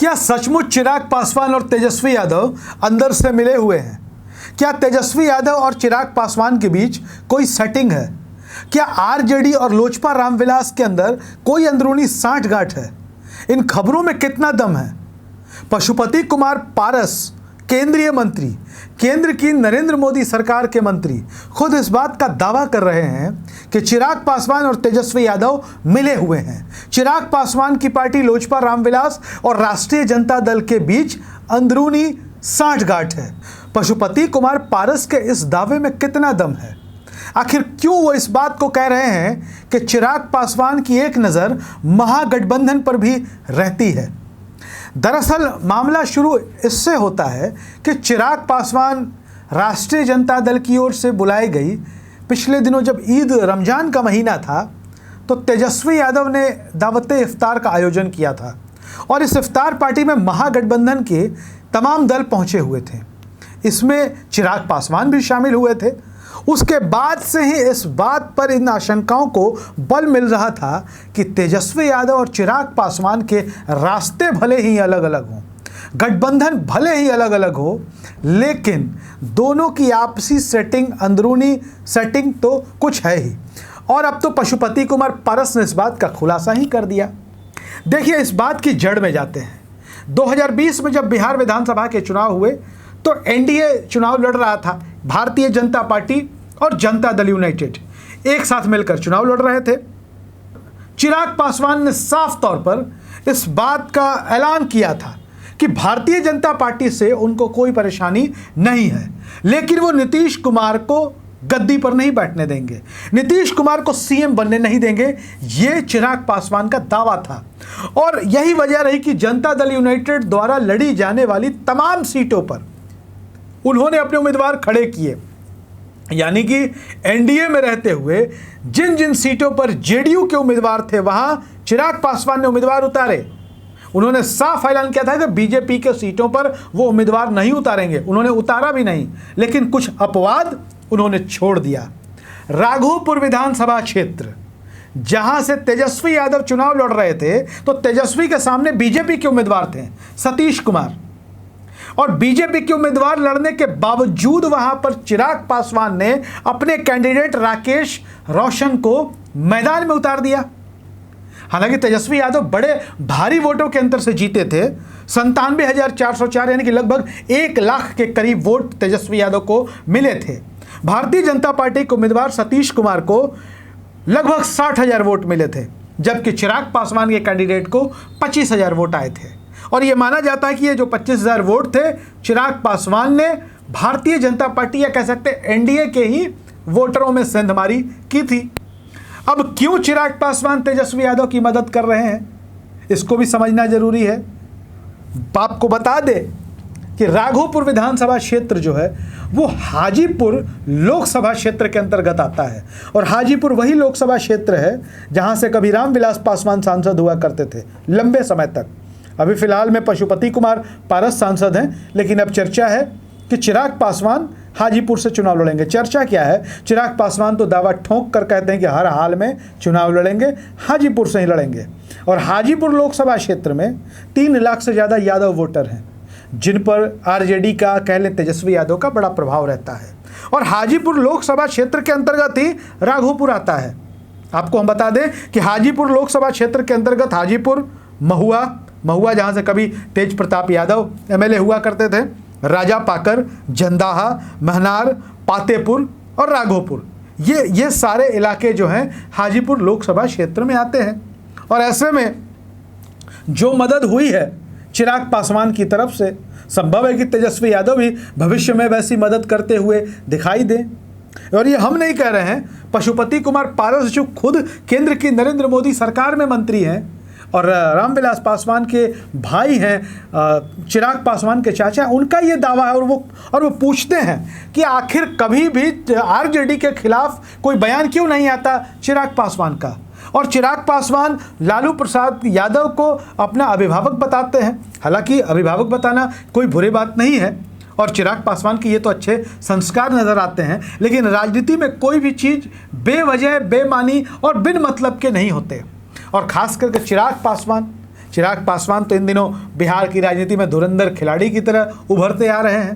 क्या सचमुच चिराग पासवान और तेजस्वी यादव अंदर से मिले हुए हैं? क्या तेजस्वी यादव और चिराग पासवान के बीच कोई सेटिंग है? क्या आरजेडी और लोजपा रामविलास के अंदर कोई अंदरूनी साठगांठ है? इन खबरों में कितना दम है? पशुपति कुमार पारस, केंद्रीय मंत्री, केंद्र की नरेंद्र मोदी सरकार के मंत्री, खुद इस बात का दावा कर रहे हैं कि चिराग पासवान और तेजस्वी यादव मिले हुए हैं। चिराग पासवान की पार्टी लोजपा रामविलास और राष्ट्रीय जनता दल के बीच अंदरूनी साठगांठ है। पशुपति कुमार पारस के इस दावे में कितना दम है? आखिर क्यों वो इस बात को कह रहे हैं कि चिराग पासवान की एक नज़र महागठबंधन पर भी रहती है? दरअसल मामला शुरू इससे होता है कि चिराग पासवान राष्ट्रीय जनता दल की ओर से बुलाई गई पिछले दिनों जब ईद रमज़ान का महीना था तो तेजस्वी यादव ने दावते इफ्तार का आयोजन किया था और इस इफ्तार पार्टी में महागठबंधन के तमाम दल पहुंचे हुए थे। इसमें चिराग पासवान भी शामिल हुए थे। उसके बाद से ही इस बात पर इन आशंकाओं को बल मिल रहा था कि तेजस्वी यादव और चिराग पासवान के रास्ते भले ही अलग अलग हों, गठबंधन भले ही अलग अलग हो, लेकिन दोनों की आपसी सेटिंग, अंदरूनी सेटिंग तो कुछ है ही। और अब तो पशुपति कुमार पारस ने इस बात का खुलासा ही कर दिया। देखिए, इस बात की जड़ में जाते हैं। 2020 में जब बिहार विधानसभा के चुनाव हुए तो एनडीए चुनाव लड़ रहा था। भारतीय जनता पार्टी और जनता दल यूनाइटेड एक साथ मिलकर चुनाव लड़ रहे थे। चिराग पासवान ने साफ तौर पर इस बात का ऐलान किया था कि भारतीय जनता पार्टी से उनको कोई परेशानी नहीं है, लेकिन वो नीतीश कुमार को गद्दी पर नहीं बैठने देंगे, नीतीश कुमार को सीएम बनने नहीं देंगे। ये चिराग पासवान का दावा था और यही वजह रही कि जनता दल यूनाइटेड द्वारा लड़ी जाने वाली तमाम सीटों पर उन्होंने अपने उम्मीदवार खड़े किए। यानी कि एनडीए में रहते हुए जिन जिन सीटों पर जेडीयू के उम्मीदवार थे वहां चिराग पासवान ने उम्मीदवार उतारे। उन्होंने साफ ऐलान किया था कि बीजेपी के सीटों पर वो उम्मीदवार नहीं उतारेंगे। उन्होंने उतारा भी नहीं, लेकिन कुछ अपवाद उन्होंने छोड़ दिया। राघोपुर विधानसभा क्षेत्र, जहां से तेजस्वी यादव चुनाव लड़ रहे थे, तो तेजस्वी के सामने बीजेपी के उम्मीदवार थे सतीश कुमार, और बीजेपी के उम्मीदवार लड़ने के बावजूद वहां पर चिराग पासवान ने अपने कैंडिडेट राकेश रोशन को मैदान में उतार दिया। हालांकि तेजस्वी यादव बड़े भारी वोटों के अंतर से जीते थे, 97,404, यानी कि लगभग 1 लाख के करीब वोट तेजस्वी यादव को मिले थे। भारतीय जनता पार्टी के उम्मीदवार सतीश कुमार को लगभग 60,000 वोट मिले थे, जबकि चिराग पासवान के कैंडिडेट को 25,000 वोट आए थे। और ये माना जाता है कि ये जो 25,000 वोट थे, चिराग पासवान ने भारतीय जनता पार्टी या कह सकते एनडीए के ही वोटरों में सेंधमारी की थी। अब क्यों चिराग पासवान तेजस्वी यादव की मदद कर रहे हैं, इसको भी समझना जरूरी है। आपको बता दे कि राघोपुर विधानसभा क्षेत्र जो है वो हाजीपुर लोकसभा क्षेत्र के अंतर्गत आता है, और हाजीपुर वही लोकसभा क्षेत्र है जहां से कभी रामविलास पासवान सांसद हुआ करते थे लंबे समय तक। अभी फिलहाल में पशुपति कुमार पारस सांसद हैं, लेकिन अब चर्चा है कि चिराग पासवान हाजीपुर से चुनाव लड़ेंगे। चर्चा क्या है, चिराग पासवान तो दावा ठोंक कर कहते हैं कि हर हाल में चुनाव लड़ेंगे, हाजीपुर से ही लड़ेंगे। और हाजीपुर लोकसभा क्षेत्र में 3 लाख से ज़्यादा यादव वोटर हैं, जिन पर आरजेडी का, कह लें तेजस्वी यादव का बड़ा प्रभाव रहता है। और हाजीपुर लोकसभा क्षेत्र के अंतर्गत ही राघोपुर आता है। आपको हम बता दें कि हाजीपुर लोकसभा क्षेत्र के अंतर्गत हाजीपुर, महुआ जहाँ से कभी तेज प्रताप यादव एमएलए हुआ करते थे, राजा पाकर, जंदाहा, महनार, पातेपुर और राघोपुर, ये सारे इलाके जो हैं हाजीपुर लोकसभा क्षेत्र में आते हैं। और ऐसे में जो मदद हुई है चिराग पासवान की तरफ से, संभव है कि तेजस्वी यादव भी भविष्य में वैसी मदद करते हुए दिखाई दें। और ये हम नहीं कह रहे हैं, पशुपति कुमार पारस जो खुद केंद्र की नरेंद्र मोदी सरकार में मंत्री हैं और रामविलास पासवान के भाई हैं, चिराग पासवान के चाचा, उनका ये दावा है। और वो पूछते हैं कि आखिर कभी भी आरजेडी के खिलाफ कोई बयान क्यों नहीं आता चिराग पासवान का। और चिराग पासवान लालू प्रसाद यादव को अपना अभिभावक बताते हैं। हालांकि अभिभावक बताना कोई बुरी बात नहीं है, और चिराग पासवान के ये तो अच्छे संस्कार नज़र आते हैं, लेकिन राजनीति में कोई भी चीज़ बेवजह, बेमानी और बिन मतलब के नहीं होते। और खास करके चिराग पासवान चिराग पासवान तो इन दिनों बिहार की राजनीति में धुरंधर खिलाड़ी की तरह उभरते आ रहे हैं।